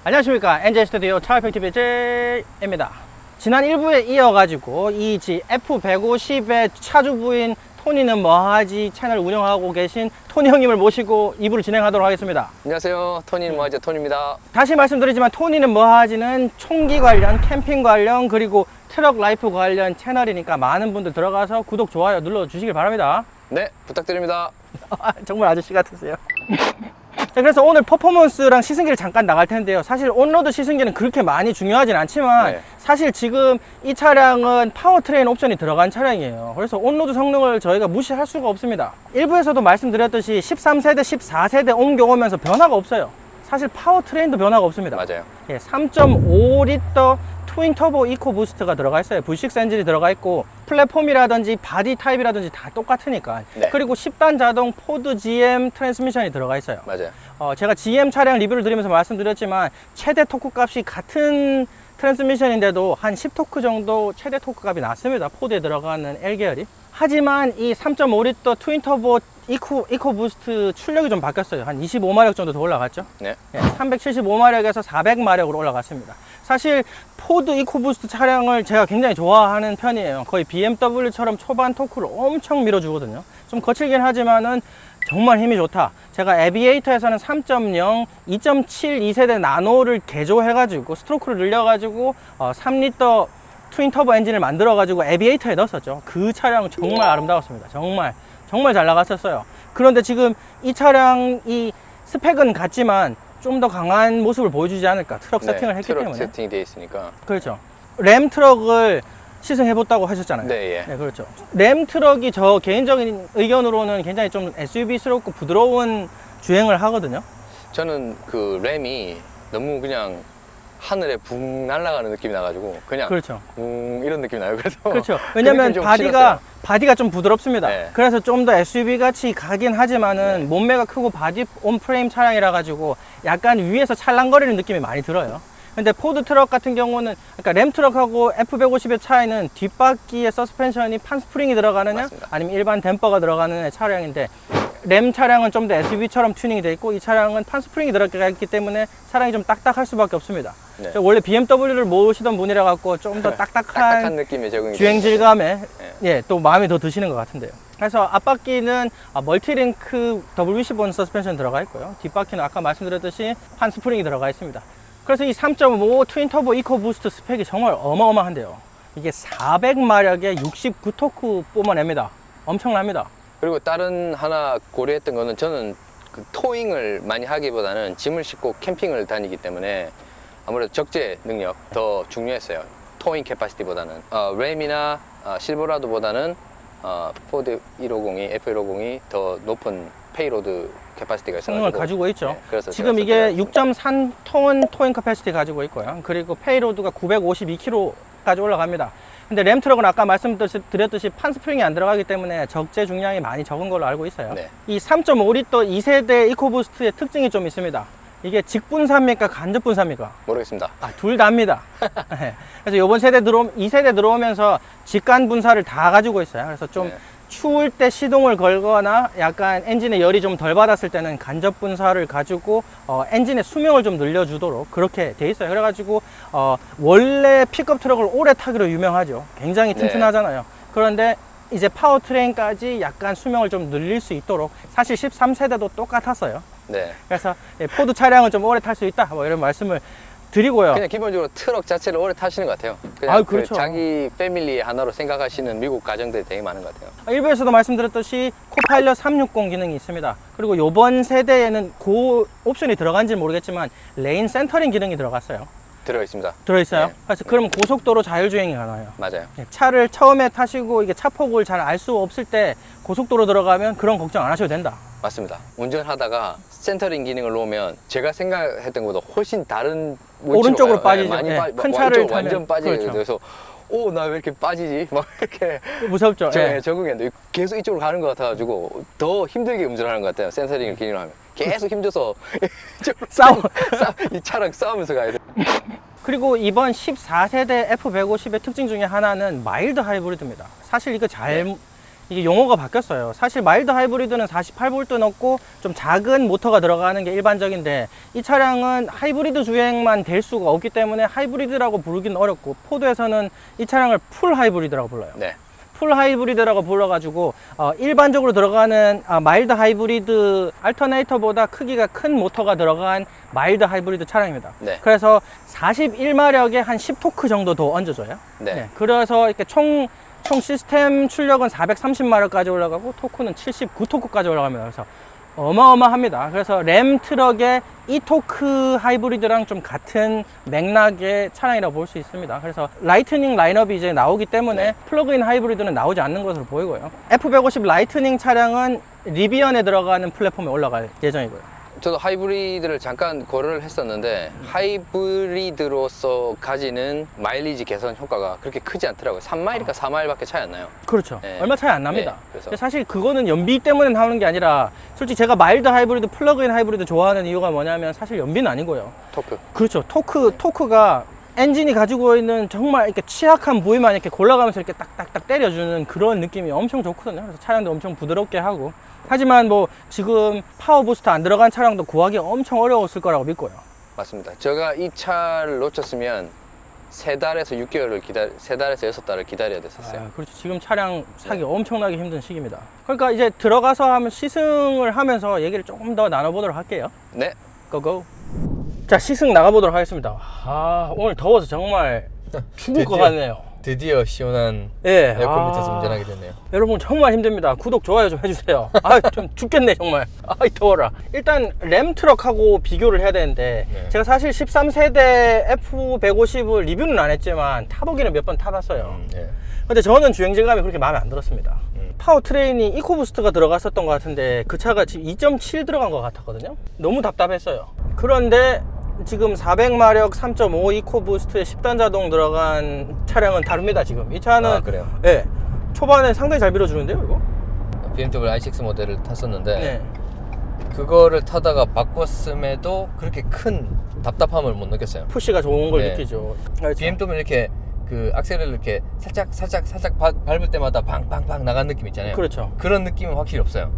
안녕하십니까, NJ 스튜디오 차이펙TV J입니다. 지난 1부에 이어가지고 이 F150의 차주부인 토니는 뭐하지 채널 운영하고 계신 토니 형님을 모시고 2부를 진행하도록 하겠습니다. 안녕하세요. 토니는 뭐하지 토니입니다. 다시 말씀드리지만 토니는 뭐하지는 총기 관련, 캠핑 관련, 그리고 트럭 라이프 관련 채널이니까 많은 분들 들어가서 구독, 좋아요 눌러주시길 바랍니다. 네, 부탁드립니다. 정말 아저씨 같으세요. 자, 그래서 오늘 퍼포먼스랑 시승기를 잠깐 나갈 텐데요. 사실 온로드 시승기는 그렇게 많이 중요하진 않지만 네. 사실 지금 이 차량은 파워트레인 옵션이 들어간 차량이에요. 그래서 온로드 성능을 저희가 무시할 수가 없습니다. 일부에서도 말씀드렸듯이 13세대, 14세대 옮겨오면서 변화가 없어요. 사실 파워트레인도 변화가 없습니다. 맞아요. 3.5리터 트윈 터보 이코 부스트가 들어가 있어요. V6 엔진이 들어가 있고 플랫폼이라든지 바디 타입이라든지 다 똑같으니까. 네. 그리고 10단 자동 포드 GM 트랜스미션이 들어가 있어요. 맞아요. 제가 GM 차량 리뷰를 드리면서 말씀드렸지만 최대 토크 값이 같은 트랜스미션인데도 한 10토크 정도 최대 토크 값이 낮습니다. 포드에 들어가는 L계열이. 하지만 이 3.5리터 트윈 터보 이코 부스트 출력이 좀 바뀌었어요. 한 25마력 정도 더 올라갔죠. 네. 375마력에서 400마력으로 올라갔습니다. 사실 포드 이코부스트 차량을 제가 굉장히 좋아하는 편이에요. 거의 BMW처럼 초반 토크를 엄청 밀어주거든요. 좀 거칠긴 하지만은 정말 힘이 좋다. 제가 에비에이터에서는 3.0, 2.7 2세대 나노를 개조해가지고 스트로크를 늘려가지고 3리터 트윈 터보 엔진을 만들어가지고 에비에이터에 넣었었죠. 그 차량은 정말 아름다웠습니다. 정말 잘 나갔었어요. 그런데 지금 이 차량이 스펙은 같지만 좀 더 강한 모습을 보여주지 않을까. 트럭 세팅을 했기 트럭 때문에. 세팅이 되어 있으니까. 그렇죠. 램 트럭을 시승해봤다고 하셨잖아요. 네, 예. 네, 그렇죠. 램 트럭이 저 개인적인 의견으로는 굉장히 좀 SUV스럽고 부드러운 주행을 하거든요. 저는 그 램이 너무 그냥 하늘에 붕 날아가는 느낌이 나가지고 그냥 그렇죠. 이런 느낌이 나요. 그래서 그렇죠. 그 왜냐면 느낌이 좀 싫었어요. 바디가 좀 부드럽습니다. 네. 그래서 좀 더 SUV 같이 가긴 하지만은 네. 몸매가 크고 바디 온 프레임 차량이라 가지고 약간 위에서 찰랑거리는 느낌이 많이 들어요. 근데 포드 트럭 같은 경우는, 그러니까 램 트럭하고 F150의 차이는 뒷바퀴에 서스펜션이 판스프링이 들어가느냐 맞습니다. 아니면 일반 댐퍼가 들어가는 차량인데, 램 차량은 좀 더 SUV처럼 튜닝이 되어 있고 이 차량은 판스프링이 들어가 있기 때문에 차량이 좀 딱딱할 수밖에 없습니다. 네. 저 원래 BMW를 모시던 분이라 갖고 좀 더 딱딱한 느낌이 적응이 주행 되는 질감에 네. 또 마음에 더 드시는 것 같은데요. 그래서 앞바퀴는 멀티링크 WC1 서스펜션 들어가 있고요. 뒷바퀴는 아까 말씀드렸듯이 판스프링이 들어가 있습니다. 그래서 이 3.5 트윈 터보 이코 부스트 스펙이 정말 어마어마한데요. 이게 400마력에 69토크 뿜어냅니다. 엄청납니다. 그리고 다른 하나 고려했던 거는 저는 그 토잉을 많이 하기보다는 짐을 싣고 캠핑을 다니기 때문에 아무래도 적재 능력 더 중요했어요. 토잉 캐파시티보다는 램이나 실버라도보다는 포드 150이 F150이 더 높은 페이로드 캐파시티가 성능을 있어가지고 가지고 있죠. 네, 그래서 지금 제가 이게 선택을 6.3톤 토잉 캐패시티 가지고 있고요. 그리고 페이로드가 952kg까지 올라갑니다. 근데 램 트럭은 아까 말씀드렸듯이 판스프링이 안 들어가기 때문에 적재 중량이 많이 적은 걸로 알고 있어요. 네. 이 3.5리터 2세대 이코부스트의 특징이 좀 있습니다. 이게 직분사입니까? 간접분사입니까? 모르겠습니다. 둘 다입니다. 그래서 이번 세대 2세대 들어오면서 직간 분사를 다 가지고 있어요. 그래서 좀 네. 추울 때 시동을 걸거나 약간 엔진에 열이 좀 덜 받았을 때는 간접 분사를 가지고 엔진의 수명을 좀 늘려주도록 그렇게 돼 있어요. 그래가지고 원래 픽업 트럭을 오래 타기로 유명하죠. 굉장히 네. 튼튼하잖아요. 그런데 이제 파워트레인까지 약간 수명을 좀 늘릴 수 있도록, 사실 13세대도 똑같았어요. 네. 그래서 포드 차량은 좀 오래 탈 수 있다, 뭐 이런 말씀을 드리고요. 그냥 기본적으로 트럭 자체를 오래 타시는 것 같아요. 그냥 그렇죠. 자기 패밀리 하나로 생각하시는 미국 가정들이 되게 많은 것 같아요. 일부에서도 말씀드렸듯이 코파일럿 360 기능이 있습니다. 그리고 이번 세대에는 그 옵션이 들어간지 모르겠지만 레인 센터링 기능이 들어갔어요. 들어있습니다. 들어있어요. 네. 그래서 그러면 고속도로 자율주행이 가능해요. 맞아요. 차를 처음에 타시고 이게 차폭을 잘 알 수 없을 때 고속도로 들어가면 그런 걱정 안 하셔도 된다. 맞습니다. 운전하다가 센터링 기능을 놓으면 제가 생각했던 것보다 훨씬 다른 오른쪽으로 가요. 빠지죠. 많이 네, 큰 차를 타면. 완전 빠지게 그렇죠. 돼서 나 왜 이렇게 빠지지? 막 이렇게 무섭죠. 적응했는데 계속 이쪽으로 가는 것 같아가지고 더 힘들게 운전하는 것 같아요. 센서링 기능을 하면 계속 힘줘서 이 차랑 싸우면서 가야 돼. 그리고 이번 14세대 F150의 특징 중에 하나는 마일드 하이브리드입니다. 사실 이거 이게 용어가 바뀌었어요. 사실 마일드 하이브리드는 48V 넣고 좀 작은 모터가 들어가는 게 일반적인데 이 차량은 하이브리드 주행만 될 수가 없기 때문에 하이브리드라고 부르기는 어렵고 포드에서는 이 차량을 풀 하이브리드라고 불러요. 네. 풀 하이브리드라고 불러가지고 일반적으로 들어가는 마일드 하이브리드 알터네이터보다 크기가 큰 모터가 들어간 마일드 하이브리드 차량입니다. 네. 그래서 41마력에 한 10토크 정도 더 얹어줘요. 네. 그래서 이렇게 총 시스템 출력은 430마력까지 올라가고 토크는 79토크까지 올라갑니다. 그래서 어마어마합니다. 그래서 램 트럭의 이 토크 하이브리드랑 좀 같은 맥락의 차량이라고 볼 수 있습니다. 그래서 라이트닝 라인업이 이제 나오기 때문에 네. 플러그인 하이브리드는 나오지 않는 것으로 보이고요. F150 라이트닝 차량은 리비언에 들어가는 플랫폼에 올라갈 예정이고요. 저도 하이브리드를 잠깐 고려를 했었는데 하이브리드로서 가지는 마일리지 개선 효과가 그렇게 크지 않더라고요. 3마일이니까 4마일밖에 차이 안 나요. 그렇죠. 네. 얼마 차이 안 납니다. 네, 그래서. 근데 사실 그거는 연비 때문에 나오는 게 아니라 솔직히 제가 마일드 하이브리드, 플러그인 하이브리드 좋아하는 이유가 뭐냐면 사실 연비는 아니고요. 토크. 그렇죠. 토크가 엔진이 가지고 있는 정말 이렇게 취약한 부위만 이렇게 골라가면서 이렇게 딱딱딱 때려주는 그런 느낌이 엄청 좋거든요. 그래서 차량도 엄청 부드럽게 하고. 하지만 뭐 지금 파워 부스터 안 들어간 차량도 구하기 엄청 어려웠을 거라고 믿고요. 맞습니다. 제가 이 차를 놓쳤으면 3달에서 6개월을 3달에서 6달을 기다려야 됐었어요. 그렇죠. 지금 차량 사기 엄청나게 힘든 시기입니다. 그러니까 이제 들어가서 하면 시승을 하면서 얘기를 조금 더 나눠보도록 할게요. 네. 고고. 자, 시승 나가보도록 하겠습니다. 오늘 더워서 정말 죽을 것 같네요. 드디어 시원한 예. 에어컨 밑에서 운전하게 됐네요. 여러분 정말 힘듭니다. 구독, 좋아요 좀 해주세요. 좀 죽겠네 정말. 더워라. 일단 램 트럭하고 비교를 해야 되는데 네. 제가 사실 13세대 F150을 리뷰는 안 했지만 타보기는 몇 번 타봤어요. 네. 근데 저는 주행질감이 그렇게 마음에 안 들었습니다. 파워트레인이 이코부스트가 들어갔었던 것 같은데 그 차가 지금 2.7 들어간 것 같았거든요. 너무 답답했어요. 그런데 지금 400마력 3.5 이코부스트에 10단 자동 들어간 차량은 다릅니다. 지금 이 차는 아, 그래요? 예, 초반에 상당히 잘 밀어주는데요 이거? BMW i6 모델을 탔었는데 네. 그거를 타다가 바꿨음에도 그렇게 큰 답답함을 못 느꼈어요. 푸시가 좋은 걸 네. 느끼죠. 그렇죠. BMW 이렇게 그 악셀을 이렇게 살짝 밟을 때마다 방방방 나가는 느낌 있잖아요. 그렇죠. 그런 느낌은 확실히 없어요.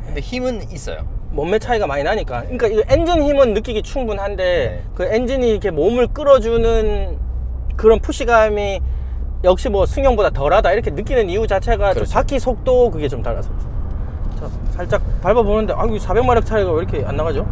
근데 힘은 있어요. 몸매 차이가 많이 나니까. 그러니까 이 엔진 힘은 느끼기 충분한데 네. 그 엔진이 이렇게 몸을 끌어주는 그런 푸시감이 역시 뭐 승용보다 덜하다 이렇게 느끼는 이유 자체가 그렇죠. 좀 바퀴 속도 그게 좀 달라서. 자, 살짝 밟아보는데 400마력 차이가 왜 이렇게 안 나가죠?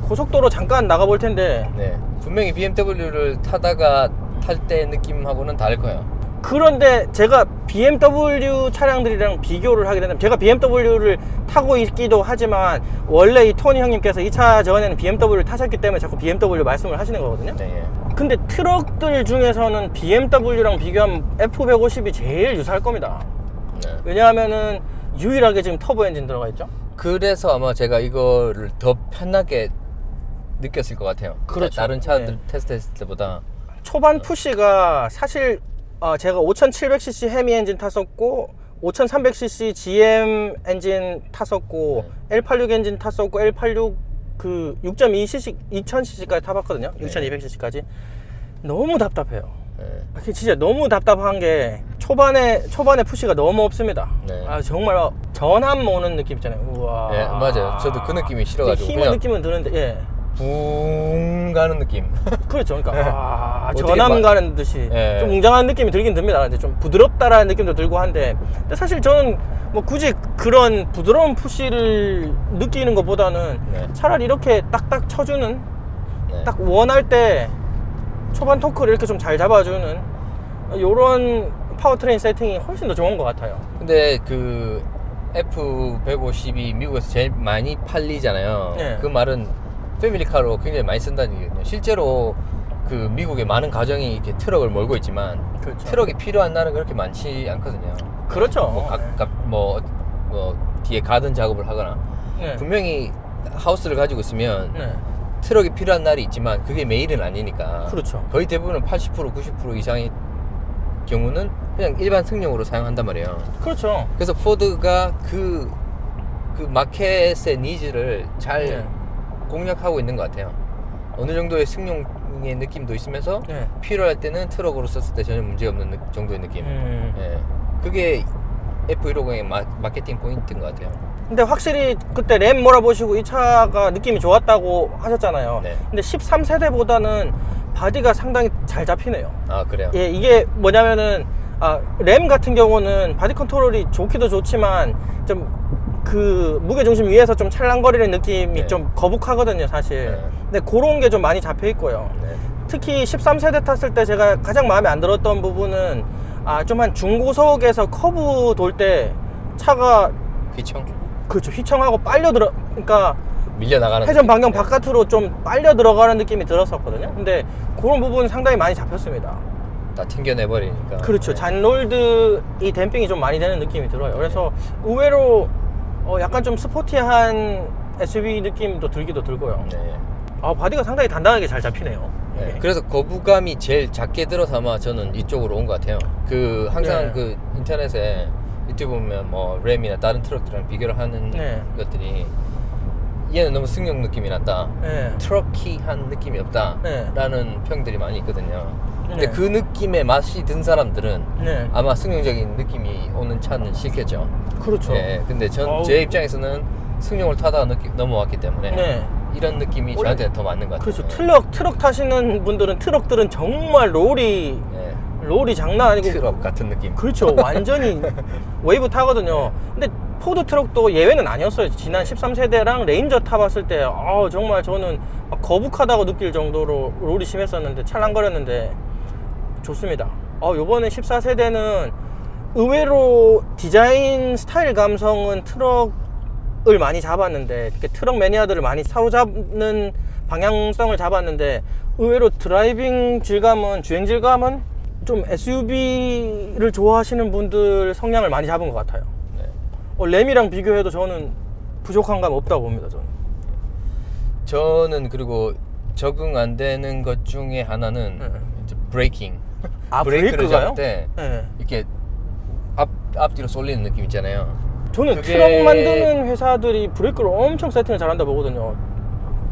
고속도로 잠깐 나가볼 텐데 네. 분명히 BMW를 타다가 탈 때 느낌하고는 다를 거예요. 그런데 제가 BMW 차량들이랑 비교를 하게 된다면 제가 BMW를 타고 있기도 하지만 원래 이 토니 형님께서 이 차 전에는 BMW를 타셨기 때문에 자꾸 BMW 말씀을 하시는 거거든요. 네. 근데 트럭들 중에서는 BMW랑 비교하면 F150이 제일 유사할 겁니다. 네. 왜냐하면은 유일하게 지금 터보 엔진 들어가 있죠. 그래서 아마 제가 이거를 더 편하게 느꼈을 것 같아요. 그렇죠. 다른 차들 네. 테스트했을 때보다. 초반 푸시가 사실 제가 5700cc 헤미 엔진 탔었고 5300cc GM 엔진 탔었고 L86 엔진 탔었고 L86 그 6.2cc 2000cc까지 타봤거든요. 6200cc까지 너무 답답해요. 네. 진짜 너무 답답한 게 초반에 푸시가 너무 없습니다. 네. 정말 전함 오는 느낌 있잖아요. 우와. 네, 맞아요. 저도 그 느낌이 싫어가지고 힘은 그냥 느낌은 드는데 예. 붕 가는 느낌. 그렇죠. 그러니까 어떻게 전함 가는 듯이 예. 좀 웅장한 느낌이 들긴 듭니다. 근데 좀 부드럽다라는 느낌도 들고 한데 근데 사실 저는 뭐 굳이 그런 부드러운 푸시를 느끼는 것보다는 네. 차라리 이렇게 딱딱 쳐주는 네. 딱 원할 때 초반 토크를 이렇게 좀 잘 잡아주는 요런 파워트레인 세팅이 훨씬 더 좋은 것 같아요. 근데 그 F150이 미국에서 제일 많이 팔리잖아요. 네. 그 말은 패밀리카로 굉장히 많이 쓴다는 얘기거든요. 실제로 그 미국의 많은 가정이 이렇게 트럭을 몰고 있지만 그렇죠. 트럭이 필요한 날은 그렇게 많지 않거든요. 그렇죠. 뭐 뒤에 가든 작업을 하거나 네. 분명히 하우스를 가지고 있으면 네. 트럭이 필요한 날이 있지만 그게 매일은 아니니까 그렇죠. 거의 대부분은 80% 90% 이상의 경우는 그냥 일반 승용으로 사용한단 말이에요. 그렇죠. 그래서 포드가 그 마켓의 니즈를 잘 네. 공략하고 있는 것 같아요. 어느 정도의 승용의 느낌도 있으면서 네. 필요할 때는 트럭으로 썼을 때 전혀 문제 없는 정도의 느낌. 예. 그게 F150의 마케팅 포인트인 것 같아요. 근데 확실히 그때 램 몰아보시고 이 차가 느낌이 좋았다고 하셨잖아요. 네. 근데 13세대보다는 바디가 상당히 잘 잡히네요. 아 그래요? 예, 이게 뭐냐면은 램 같은 경우는 바디 컨트롤이 좋기도 좋지만 좀 그 무게 중심 위에서 좀 찰랑거리는 느낌이 네. 좀 거북하거든요, 사실. 네. 근데 그런 게 좀 많이 잡혀 있고요. 네. 특히 13세대 탔을 때 제가 가장 마음에 안 들었던 부분은 좀 한 중고속에서 커브 돌 때 차가 휘청 그렇죠, 휘청하고 빨려 들어, 그러니까 밀려 나가는 회전 반경 느낌. 바깥으로 좀 빨려 들어가는 느낌이 들었었거든요. 근데 그런 부분은 상당히 많이 잡혔습니다. 다 튕겨내버리니까. 그렇죠. 네. 잔롤드 이 댐핑이 좀 많이 되는 느낌이 들어요. 그래서 의외로 약간 좀 스포티한 SUV 느낌도 들기도 들고요. 네. 바디가 상당히 단단하게 잘 잡히네요. 네. 이게. 그래서 거부감이 제일 작게 들어서 아마 저는 이쪽으로 온 것 같아요. 그 항상 네. 그 인터넷에 유튜브 보면 뭐 램이나 다른 트럭들이랑 비교를 하는 네. 것들이 얘는 너무 승용 느낌이 난다. 네. 트럭키한 느낌이 없다. 네. 라는 평들이 많이 있거든요. 근데 네. 그 느낌의 맛이 든 사람들은 네. 아마 승용적인 느낌이 오는 차는 싫겠죠. 그렇죠. 네, 근데 어우. 제 입장에서는 승용을 타다가 넘어왔기 때문에 네. 이런 느낌이 원래- 저한테는 더 맞는 것 같아요. 그렇죠. 트럭 타시는 분들은 트럭들은 정말 네, 롤이 장난 아니고 트럭 같은 느낌. 그렇죠. 완전히 웨이브 타거든요. 근데 포드 트럭도 예외는 아니었어요. 지난 13세대랑 레인저 타봤을 때 정말 저는 막 거북하다고 느낄 정도로 롤이 심했었는데 찰랑거렸는데 좋습니다. 요번에 14세대는 의외로 디자인 스타일 감성은 트럭을 많이 잡았는데 이렇게 트럭 매니아들을 많이 사로잡는 방향성을 잡았는데 의외로 드라이빙 질감은 주행 질감은 좀 SUV를 좋아하시는 분들 성향을 많이 잡은 것 같아요. 네. 램이랑 비교해도 저는 부족한 감 없다고 봅니다. 저는 그리고 적응 안 되는 것 중에 하나는 네. 이제 브레이킹. 브레이크가요? 브레이크를 잡을 때 네. 이렇게 앞뒤로 쏠리는 느낌 있잖아요. 저는 그게- 트럭 만드는 회사들이 브레이크를 엄청 세팅을 잘한다 보거든요.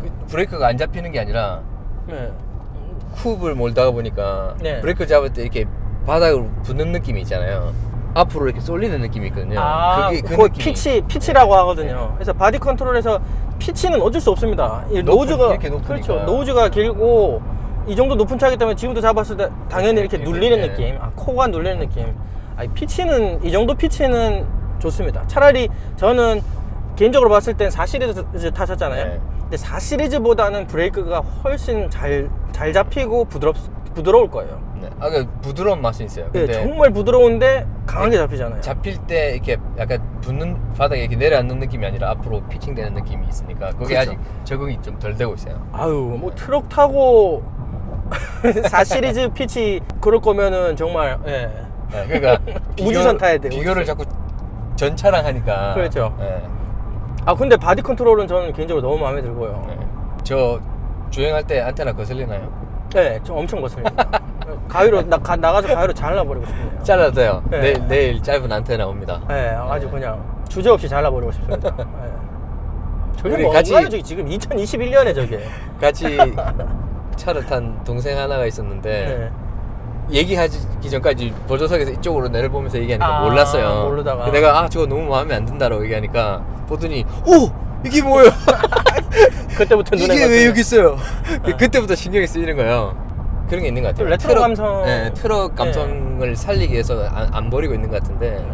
그 브레이크가 안 잡히는 게 아니라 네. 쿱을 몰다가 보니까 네. 브레이크 잡을 때 이렇게 바닥으로 붙는 느낌이 있잖아요. 앞으로 이렇게 쏠리는 느낌이 있거든요. 그게 그 그거 느낌이 피치라고 하거든요. 그래서 바디 컨트롤에서 피치는 어쩔 수 없습니다. 이 노즈가 이렇게 높으니까. 그렇죠. 노즈가 길고 이 정도 높은 차이기 때문에 지금도 잡았을 때 당연히 이렇게 눌리는 네. 느낌, 코가 눌리는 느낌. 피치는 이 정도 피치는 좋습니다. 차라리 저는 개인적으로 봤을 땐 4시리즈 타셨잖아요. 네. 근데 4시리즈보다는 브레이크가 훨씬 잘 잡히고 부드러울 거예요. 네. 그 부드러운 맛이 있어요. 예, 근데 정말 부드러운데 강하게 잡히잖아요. 잡힐 때 이렇게 약간 붙는 바닥에 이렇게 내려앉는 느낌이 아니라 앞으로 피칭되는 느낌이 있으니까 그게 그렇죠. 아직 적응이 좀 덜 되고 있어요. 뭐 트럭 타고 4시리즈 피치 그럴 거면은 정말 예. 네, 그러니까 우주선 타야 돼요, 비교를 우주선. 자꾸 전차랑 하니까. 그렇죠. 네. 근데 바디 컨트롤은 저는 개인적으로 너무 마음에 들고요. 네. 저 주행할 때 안테나 거슬리나요? 네, 저 엄청 거슬립니다. 가위로 나가서 가위로 잘라버리고 싶네요. 잘라도 돼요. 네. 내일 짧은 안테나 옵니다. 네, 아주 그냥 주제 없이 잘라버리고 싶습니다. 네. 저게 우리 뭔가요? 같이- 저기 지금 2021년에 저게. 같이 차를 탄 동생 하나가 있었는데 네. 얘기하기 전까지 보조석에서 이쪽으로 내려보면서 얘기하니까 몰랐어요. 모르다가. 내가 저거 너무 마음에 안 든다라고 얘기하니까 보더니 오! 이게 뭐예요? 그때부터 눈에 이게 왜 갔어요. 여기 있어요? 그때부터 신경이 쓰이는 거예요. 그런 게 있는 것 같아요. 레트로 감성. 네, 트럭 감성을 살리기 위해서 안 버리고 있는 것 같은데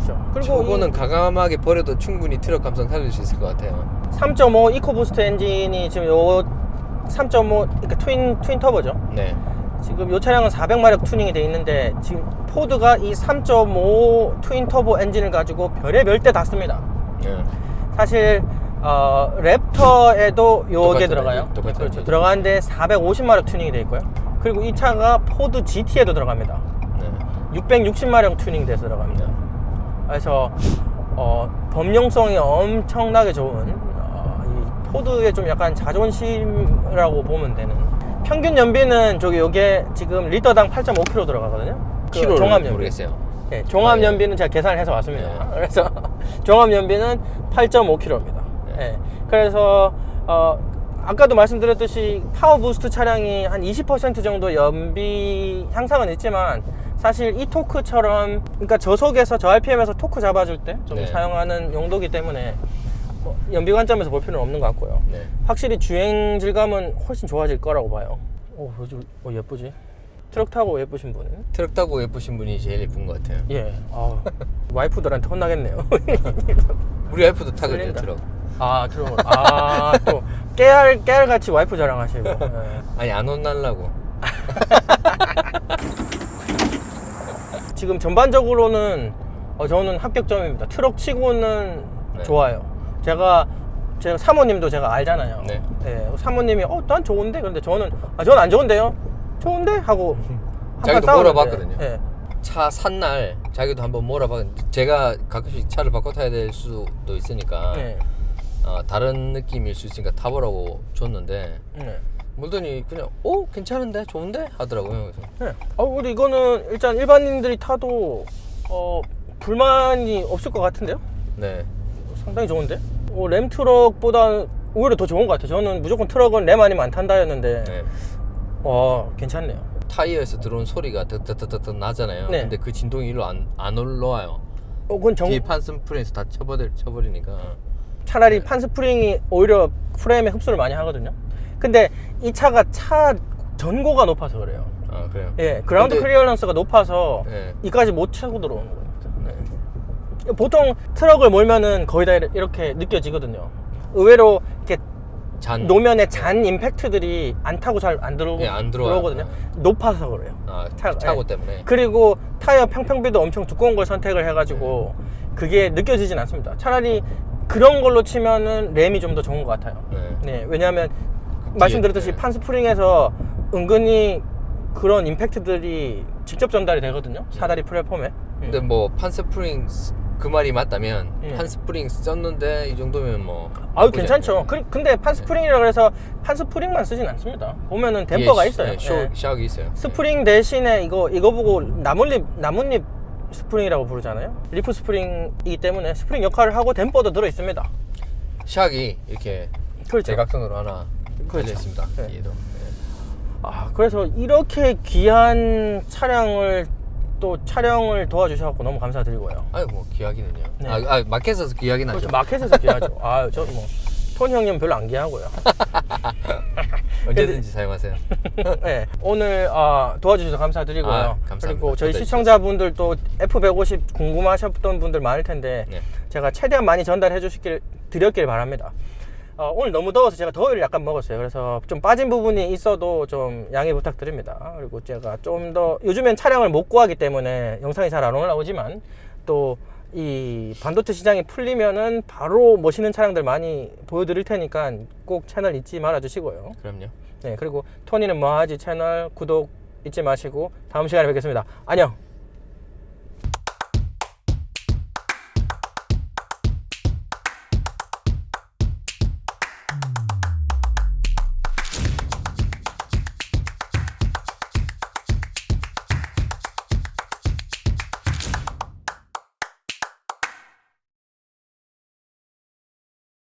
그렇죠. 그리고 저거는 가감하게 버려도 충분히 트럭 감성 살릴 수 있을 것 같아요. 3.5 이코부스트 엔진이 지금 요 3.5 그러니까 트윈 터보죠. 네. 지금 이 차량은 400마력 튜닝이 되어 있는데 지금 포드가 이 3.5 트윈 터보 엔진을 가지고 별의별 때 다 씁니다. 네. 사실 랩터에도 요게 똑같은 들어가요. 엔진, 똑같은 그렇죠. 엔진. 들어가는데 450마력 튜닝이 되어 있고요. 그리고 이 차가 포드 GT에도 들어갑니다. 네. 660마력 튜닝 돼서 들어갑니다. 그래서 범용성이 엄청나게 좋은 이 포드의 좀 약간 자존심이라고 보면 되는. 평균 연비는 요게 지금 리터당 8.5km 들어가거든요. 그 키로를 종합 연비. 모르겠어요. 네, 종합 네. 연비는 제가 계산을 해서 왔습니다. 네. 그래서 종합 연비는 8.5km입니다. 네. 그래서 아까도 말씀드렸듯이 파워 부스트 차량이 한 20% 정도 연비 향상은 있지만 사실 이 토크처럼 그러니까 저속에서 저 RPM에서 토크 잡아줄 때 좀 네. 사용하는 용도이기 때문에 뭐 연비 관점에서 볼 필요는 없는 것 같고요. 네. 확실히 주행 질감은 훨씬 좋아질 거라고 봐요. 요즘 예쁘지? 트럭 타고 예쁘신 분은? 트럭 타고 예쁘신 분이 제일 예쁜 것 같아요. 예. 와이프들한테 혼나겠네요. 우리 와이프도 타거든요, 쏠린다. 트럭. 트럭을. 또 깨알같이 와이프 자랑하시고. 예. 아니, 안 혼날라고. 지금 전반적으로는 저는 합격점입니다. 트럭 치고는 네. 좋아요. 제가 사모님도 제가 알잖아요. 네. 예, 사모님이 난 좋은데? 근데 저는 저는 안 좋은데요? 좋은데? 하고 자기도 싸우는데. 몰아봤거든요. 예. 차 산 날 자기도 한번 몰아봤는데 제가 가끔씩 차를 바꿔 타야 될 수도 있으니까 네. 다른 느낌일 수 있으니까 타보라고 줬는데 네. 물더니 그냥 괜찮은데? 좋은데? 하더라고요. 그래서 네. 우리 이거는 일단 일반인들이 타도 불만이 없을 것 같은데요? 네. 상당히 좋은데? 램 트럭보다 오히려 더 좋은 것 같아요. 저는 무조건 트럭은 램 아니면 안 탄다 했는데 네. 괜찮네요. 타이어에서 들어온 소리가 득득득득 나잖아요. 네. 근데 그 진동이 일로 안 올라와요. 그건 뒤에 판스프링에서 다 쳐버리니까. 차라리 판스프링이 오히려 프레임에 흡수를 많이 하거든요. 근데 이 차가 차 전고가 높아서 그래요. 아, 그래요? 예, 그라운드 근데- 클리어런스가 높아서 네. 이까지 못 차고 들어오는 겁니다. 네. 보통 트럭을 몰면은 거의 다 이렇게 느껴지거든요. 의외로 이렇게 노면에 잔 임팩트들이 안 타고 잘 안 안 들어와요. 들어오거든요. 높아서 그래요. 차고 예. 때문에. 그리고 타이어 평평비도 엄청 두꺼운 걸 선택을 해가지고 그게 느껴지진 않습니다. 차라리 그런 걸로 치면은 램이 좀 더 좋은 것 같아요. 네, 왜냐하면 말씀드렸듯이 네. 판스프링에서 은근히 그런 임팩트들이 직접 전달이 되거든요. 사다리 플랫폼에. 근데 뭐 판스프링 그 말이 맞다면 예. 판스프링 썼는데 이 정도면 뭐 괜찮죠. 근데 판스프링이라 그래서 판스프링만 쓰진 않습니다. 보면은 댐퍼가 있어요. 예. 샥이 있어요. 스프링 대신에 이거 보고 나뭇잎 스프링이라고 부르잖아요. 리프 스프링이기 때문에 스프링 역할을 하고 댐퍼도 들어 있습니다. 샥이 이렇게 그렇죠. 대각선으로 하나 그렇죠. 달려 있습니다. 네. 뒤에도. 그래서 이렇게 귀한 차량을 또 촬영을 도와주셔서 너무 감사드리고요. 아니 뭐 귀하기는요. 네. 마켓에서 귀하긴 하죠. 그렇죠. 마켓에서 귀하죠. 저 뭐 톤 형님 별로 안 귀하고요. 언제든지 사용하세요. 네, 오늘 도와주셔서 감사드리고요. 감사합니다. 그리고 저희 전달해 시청자분들도 F150 궁금하셨던 분들 많을 텐데 네. 제가 최대한 많이 전달해 드렸길 바랍니다. 오늘 너무 더워서 제가 더위를 약간 먹었어요. 그래서 좀 빠진 부분이 있어도 좀 양해 부탁드립니다. 그리고 제가 좀 더 요즘엔 차량을 못 구하기 때문에 영상이 잘 안 올라오지만 또 이 반도체 시장이 풀리면은 바로 멋있는 차량들 많이 보여드릴 테니까 꼭 채널 잊지 말아 주시고요. 그럼요. 네, 그리고 토니는 뭐하지 채널 구독 잊지 마시고 다음 시간에 뵙겠습니다. 안녕.